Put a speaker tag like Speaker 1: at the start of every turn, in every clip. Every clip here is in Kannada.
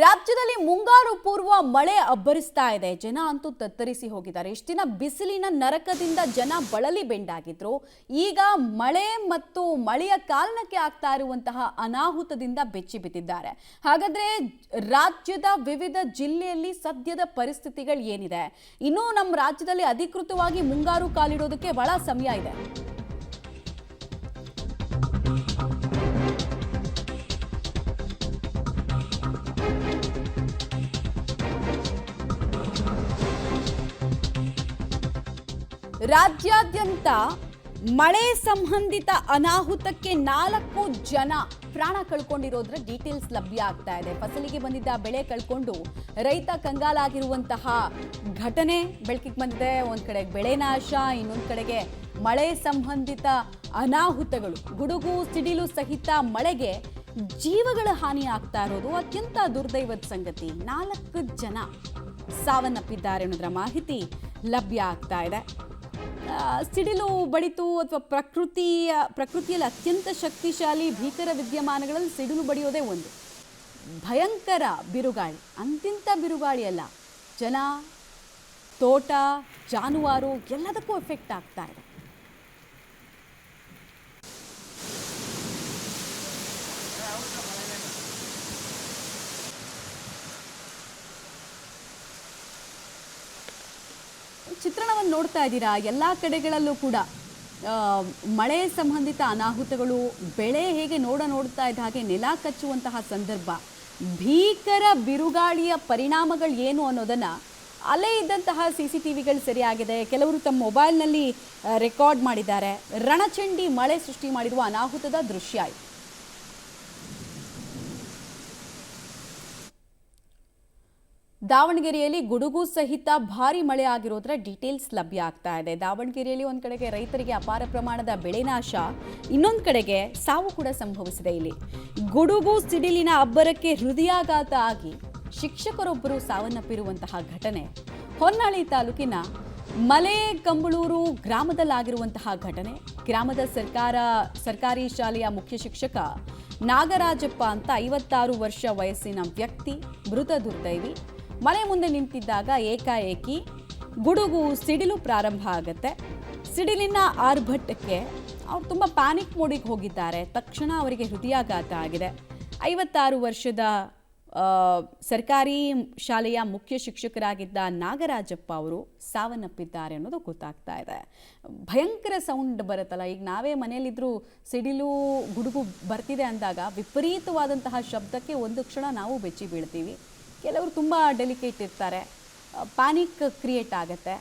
Speaker 1: ರಾಜ್ಯದಲ್ಲಿ ಮುಂಗಾರು ಪೂರ್ವ ಮಳೆ ಅಬ್ಬರಿಸ್ತಾ ಇದೆ. ಜನ ಅಂತೂ ತತ್ತರಿಸಿ ಹೋಗಿದ್ದಾರೆ. ಇಷ್ಟು ದಿನ ಬಿಸಿಲಿನ ನರಕದಿಂದ ಜನ ಬಳಲಿ ಬೆಂಡಾಗಿದ್ರು. ಈಗ ಮಳೆ ಮತ್ತು ಮಳೆಯ ಕಾರಣಕ್ಕೆ ಆಗ್ತಾ ಇರುವಂತಹ ಅನಾಹುತದಿಂದ ಬೆಚ್ಚಿ ಬಿದ್ದಿದ್ದಾರೆ. ಹಾಗಾದ್ರೆ ರಾಜ್ಯದ ವಿವಿಧ ಜಿಲ್ಲೆಯಲ್ಲಿ ಸದ್ಯದ ಪರಿಸ್ಥಿತಿಗಳು ಏನಿದೆ? ಇನ್ನು ನಮ್ಮ ರಾಜ್ಯದಲ್ಲಿ ಅಧಿಕೃತವಾಗಿ ಮುಂಗಾರು ಕಾಲಿಡೋದಕ್ಕೆ ಬಹಳ ಸಮಯ ಇದೆ. ರಾಜ್ಯಾದ್ಯಂತ ಮಳೆ ಸಂಬಂಧಿತ ಅನಾಹುತಕ್ಕೆ 4 ಜನ ಪ್ರಾಣ ಕಳ್ಕೊಂಡಿರೋದ್ರ ಡೀಟೇಲ್ಸ್ ಲಭ್ಯ ಆಗ್ತಾ ಇದೆ. ಫಸಲಿಗೆ ಬಂದಿದ್ದ ಬೆಳೆ ಕಳ್ಕೊಂಡು ರೈತ ಕಂಗಾಲಾಗಿರುವಂತಹ ಘಟನೆ ಬೆಳಕಿಗೆ ಬಂದಿದೆ. ಒಂದ್ ಕಡೆ ಬೆಳೆ ನಾಶ, ಇನ್ನೊಂದು ಕಡೆಗೆ ಮಳೆ ಸಂಬಂಧಿತ ಅನಾಹುತಗಳು. ಗುಡುಗು ಸಿಡಿಲು ಸಹಿತ ಮಳೆಗೆ ಜೀವಗಳ ಹಾನಿ ಆಗ್ತಾ ಇರೋದು ಅತ್ಯಂತ ದುರ್ದೈವದ ಸಂಗತಿ. 4 ಜನ ಸಾವನ್ನಪ್ಪಿದ್ದಾರೆ ಅನ್ನೋದ್ರ ಮಾಹಿತಿ ಲಭ್ಯ ಆಗ್ತಾ ಇದೆ. ಸಿಡಿಲು ಬಡಿತು ಅಥವಾ ಪ್ರಕೃತಿಯಲ್ಲಿ ಅತ್ಯಂತ ಶಕ್ತಿಶಾಲಿ ಭೀಕರ ವಿದ್ಯಮಾನಗಳಲ್ಲಿ ಸಿಡಿಲು ಬಡಿಯೋದೇ ಒಂದು. ಭಯಂಕರ ಬಿರುಗಾಳಿ, ಅಂತಿಂತ ಬಿರುಗಾಳಿ ಅಲ್ಲ, ಜನ, ತೋಟ, ಜಾನುವಾರು ಎಲ್ಲದಕ್ಕೂ ಎಫೆಕ್ಟ್ ಆಗ್ತಾ ಇದೆ. ಚಿತ್ರಣವನ್ನು ನೋಡ್ತಾ ಇದ್ದೀರಾ. ಎಲ್ಲ ಕಡೆಗಳಲ್ಲೂ ಕೂಡ ಮಳೆ ಸಂಬಂಧಿತ ಅನಾಹುತಗಳು, ಬೆಳೆ ಹೇಗೆ ನೋಡ್ತಾ ಇದ್ದ ಹಾಗೆ ನೆಲ ಕಚ್ಚುವಂತಹ ಸಂದರ್ಭ, ಭೀಕರ ಬಿರುಗಾಳಿಯ ಪರಿಣಾಮಗಳು ಏನು ಅನ್ನೋದನ್ನು ಅಲ್ಲೇ ಇದ್ದಂತಹ CCTVಗಳು ಸರಿಯಾಗಿದೆ. ಕೆಲವರು ತಮ್ಮ ಮೊಬೈಲ್ನಲ್ಲಿ ರೆಕಾರ್ಡ್ ಮಾಡಿದ್ದಾರೆ. ರಣಚಂಡಿ ಮಳೆ ಸೃಷ್ಟಿ ಮಾಡಿರುವ ಅನಾಹುತದ ದೃಶ್ಯ ಇದು. ದಾವಣಗೆರೆಯಲ್ಲಿ ಗುಡುಗು ಸಹಿತ ಭಾರಿ ಮಳೆ ಆಗಿರೋದ್ರ ಡೀಟೇಲ್ಸ್ ಲಭ್ಯ ಆಗ್ತಾ ಇದೆ. ದಾವಣಗೆರೆಯಲ್ಲಿ ಒಂದ್ ಕಡೆಗೆ ರೈತರಿಗೆ ಅಪಾರ ಪ್ರಮಾಣದ ಬೆಳೆ ನಾಶ, ಇನ್ನೊಂದು ಕಡೆಗೆ ಸಾವು ಕೂಡ ಸಂಭವಿಸಿದೆ. ಇಲ್ಲಿ ಗುಡುಗು ಸಿಡಿಲಿನ ಅಬ್ಬರಕ್ಕೆ ಹೃದಯಾಘಾತ ಆಗಿ ಶಿಕ್ಷಕರೊಬ್ಬರು ಸಾವನ್ನಪ್ಪಿರುವಂತಹ ಘಟನೆ ಹೊನ್ನಾಳಿ ತಾಲೂಕಿನ ಮಲೆಕಂಬಳೂರು ಗ್ರಾಮದಲ್ಲಾಗಿರುವಂತಹ ಘಟನೆ. ಗ್ರಾಮದ ಸರ್ಕಾರಿ ಶಾಲೆಯ ಮುಖ್ಯ ಶಿಕ್ಷಕ ನಾಗರಾಜಪ್ಪ ಅಂತ 56 ವರ್ಷ ವಯಸ್ಸಿನ ವ್ಯಕ್ತಿ ಮೃತ ದುರ್ದೈವಿ. ಮನೆ ಮುಂದೆ ನಿಂತಿದ್ದಾಗ ಏಕಾಏಕಿ ಗುಡುಗು ಸಿಡಿಲು ಪ್ರಾರಂಭ ಆಗುತ್ತೆ. ಸಿಡಿಲಿನ ಆರ್ಭಟಕ್ಕೆ ಅವ್ರು ತುಂಬ ಪ್ಯಾನಿಕ್ ಮೋಡಿಗೆ ಹೋಗಿದ್ದಾರೆ. ತಕ್ಷಣ ಅವರಿಗೆ ಹೃದಯಾಘಾತ ಆಗಿದೆ. 56 ವರ್ಷದ ಸರ್ಕಾರಿ ಶಾಲೆಯ ಮುಖ್ಯ ಶಿಕ್ಷಕರಾಗಿದ್ದ ನಾಗರಾಜಪ್ಪ ಅವರು ಸಾವನ್ನಪ್ಪಿದ್ದಾರೆ ಅನ್ನೋದು ಗೊತ್ತಾಗ್ತಾ ಇದೆ. ಭಯಂಕರ ಸೌಂಡ್ ಬರುತ್ತಲ್ಲ, ಈಗ ನಾವೇ ಮನೆಯಲ್ಲಿದ್ದರೂ ಸಿಡಿಲು ಗುಡುಗು ಬರ್ತಿದೆ ಅಂದಾಗ ವಿಪರೀತವಾದಂತಹ ಶಬ್ದಕ್ಕೆ ಒಂದು ಕ್ಷಣ ನಾವು ಬೆಚ್ಚಿ ಬೀಳ್ತೀವಿ. ಕೆಲವರು ತುಂಬ ಡೆಲಿಕೇಟ್ ಇರ್ತಾರೆ, ಪ್ಯಾನಿಕ್ ಕ್ರಿಯೇಟ್ ಆಗುತ್ತೆ.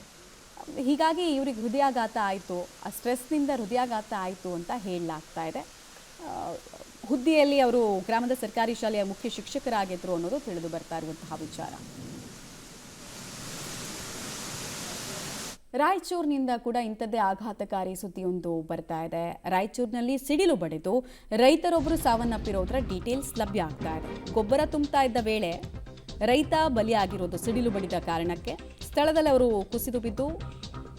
Speaker 1: ಹೀಗಾಗಿ ಇವ್ರಿಗೆ ಹೃದಯಾಘಾತ ಆಯಿತು, ಆ ಸ್ಟ್ರೆಸ್ನಿಂದ ಹೃದಯಾಘಾತ ಆಯಿತು ಅಂತ ಹೇಳಲಾಗ್ತಾ ಇದೆ. ಹುದ್ದೆಯಲ್ಲಿ ಅವರು ಗ್ರಾಮದ ಸರ್ಕಾರಿ ಶಾಲೆಯ ಮುಖ್ಯ ಶಿಕ್ಷಕರಾಗಿದ್ದರು ಅನ್ನೋದು ತಿಳಿದು ಬರ್ತಾ ಇರುವಂತಹ ವಿಚಾರ. ರಾಯಚೂರಿನಿಂದ ಕೂಡ ಇಂಥದ್ದೇ ಆಘಾತಕಾರಿ ಸುದ್ದಿಯೊಂದು ಬರ್ತಾ ಇದೆ. ರಾಯಚೂರಿನಲ್ಲಿ ಸಿಡಿಲು ಬಡಿದು ರೈತರೊಬ್ಬರು ಸಾವನ್ನಪ್ಪಿರೋದ್ರ ಡೀಟೇಲ್ಸ್ ಲಭ್ಯ ಆಗ್ತಾ ಇದೆ. ಗೊಬ್ಬರ ತುಂಬ್ತಾ ಇದ್ದ ವೇಳೆ ರೈತ ಬಲಿಯಾಗಿರೋದು ಸಿಡಿಲು ಬಡಿದ ಕಾರಣಕ್ಕೆ. ಸ್ಥಳದಲ್ಲಿ ಅವರು ಕುಸಿದು ಬಿದ್ದು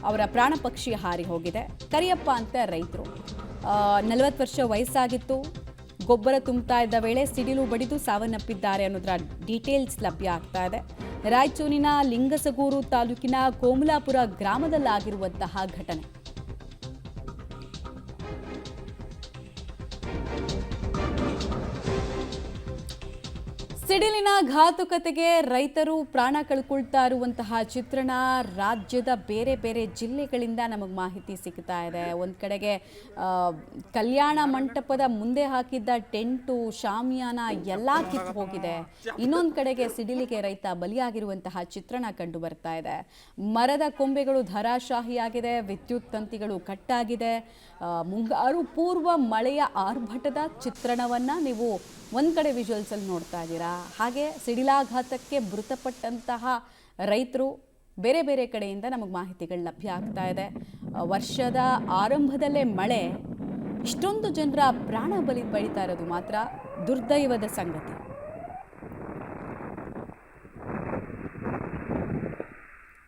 Speaker 1: ಅವರ ಪ್ರಾಣ ಪಕ್ಷಿ ಹಾರಿ ಹೋಗಿದೆ. ಕರಿಯಪ್ಪ ಅಂತ ರೈತರು, 40 ವರ್ಷ ವಯಸ್ಸಾಗಿತ್ತು. ಗೊಬ್ಬರ ತುಂಬ್ತಾ ಇದ್ದ ವೇಳೆ ಸಿಡಿಲು ಬಡಿದು ಸಾವನ್ನಪ್ಪಿದ್ದಾರೆ ಅನ್ನೋದರ ಡೀಟೇಲ್ಸ್ ಲಭ್ಯ ಆಗ್ತಾ ಇದೆ. ರಾಯಚೂರಿನ ಲಿಂಗಸಗೂರು ತಾಲೂಕಿನ ಕೋಮಲಾಪುರ ಗ್ರಾಮದಲ್ಲಾಗಿರುವಂತಹ ಘಟನೆ. ಸಿಡಿಲಿನ ಘಾತುಕತೆಗೆ ರೈತರು ಪ್ರಾಣ ಕಳ್ಕೊಳ್ತಾ ಇರುವಂತಹ ಚಿತ್ರಣ ರಾಜ್ಯದ ಬೇರೆ ಬೇರೆ ಜಿಲ್ಲೆಗಳಿಂದ ನಮಗೆ ಮಾಹಿತಿ ಸಿಗ್ತಾ ಇದೆ. ಒಂದು ಕಡೆಗೆ ಕಲ್ಯಾಣ ಮಂಟಪದ ಮುಂದೆ ಹಾಕಿದ್ದ ಟೆಂಟು, ಶಾಮಿಯಾನ ಎಲ್ಲ ಕಿತ್ತು ಹೋಗಿದೆ. ಇನ್ನೊಂದು ಕಡೆಗೆ ಸಿಡಿಲಿಗೆ ರೈತ ಬಲಿಯಾಗಿರುವಂತಹ ಚಿತ್ರಣ ಕಂಡು ಬರ್ತಾ ಇದೆ. ಮರದ ಕೊಂಬೆಗಳು ಧರಾಶಾಹಿಯಾಗಿದೆ, ವಿದ್ಯುತ್ ತಂತಿಗಳು ಕಟ್ಟಾಗಿದೆ. ಮುಂಗಾರು ಪೂರ್ವ ಮಳೆಯ ಆರ್ಭಟದ ಚಿತ್ರಣವನ್ನ ನೀವು ಒಂದು ಕಡೆ ವಿಜುವಲ್ಸಲ್ಲಿ ನೋಡ್ತಾ ಇದ್ದೀರಾ. ಹಾಗೆ ಸಿಡಿಲಾಘಾತಕ್ಕೆ ಮೃತಪಟ್ಟಂತಹ ರೈತರು ಬೇರೆ ಬೇರೆ ಕಡೆಯಿಂದ ನಮಗೆ ಮಾಹಿತಿಗಳು ಲಭ್ಯ ಆಗ್ತಾ ಇದೆ. ವರ್ಷದ ಆರಂಭದಲ್ಲೇ ಮಳೆ ಇಷ್ಟೊಂದು ಜನರ ಪ್ರಾಣ ಬಲಿ ಪಡಿತಾ ಇರೋದು ಮಾತ್ರ ದುರ್ದೈವದ ಸಂಗತಿ.